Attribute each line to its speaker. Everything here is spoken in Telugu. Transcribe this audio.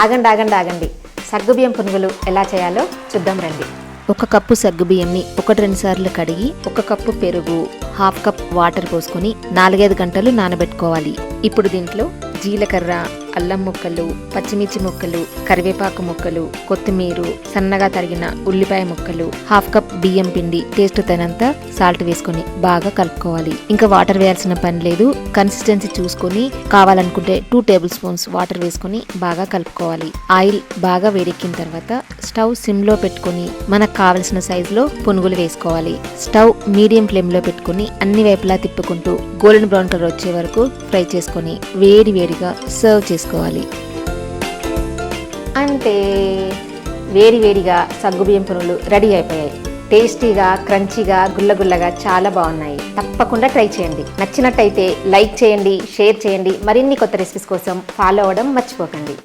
Speaker 1: ఆగండి ఆగండి ఆగండి, సగ్గుబియ్యం పునుగులు ఎలా చేయాలో చూద్దాం రండి.
Speaker 2: 1 కప్పు సగ్గుబియ్యంని 1-2 సార్లు కడిగి 1 కప్పు పెరుగు, 1/2 కప్ వాటర్ పోసుకొని 4-5 గంటలు నానబెట్టుకోవాలి. ఇప్పుడు దీంట్లో జీలకర్ర, అల్లం ముక్కలు, పచ్చిమిర్చి ముక్కలు, కరివేపాకు ముక్కలు, కొత్తిమీర, సన్నగా తరిగిన ఉల్లిపాయ ముక్కలు, 1/2 కప్ బియ్యం పిండి, టేస్ట్ తగినంత సాల్ట్ వేసుకొని బాగా కలుపుకోవాలి. ఇంకా వాటర్ వేయాల్సిన పని లేదు. కన్సిస్టెన్సీ చూసుకొని కావాలనుకుంటే 2 టేబుల్ స్పూన్స్ వాటర్ వేసుకొని బాగా కలుపుకోవాలి. ఆయిల్ బాగా వేడెక్కిన తర్వాత స్టవ్ సిమ్ లో పెట్టుకొని మనకు కావలసిన సైజులో పునుగులు వేసుకోవాలి. స్టవ్ మీడియం ఫ్లేమ్ లో పెట్టుకొని అన్ని వైపులా తిప్పుకుంటూ గోల్డెన్ బ్రౌన్ కలర్ వచ్చే వరకు ఫ్రై చేసుకొని వేడి వేడిగా సర్వ్ చేసుకోవాలి.
Speaker 1: అంటే వేడివేడిగా సగ్గుబియ్యం పునుగులు రెడీ అయిపోయాయి. టేస్టీగా, క్రంచీగా, గుల్లగుల్లగా చాలా బాగున్నాయి. తప్పకుండా ట్రై చేయండి. నచ్చినట్టయితే లైక్ చేయండి, షేర్ చేయండి. మరిన్ని కొత్త రెసిపీస్ కోసం ఫాలో అవ్వడం మర్చిపోకండి.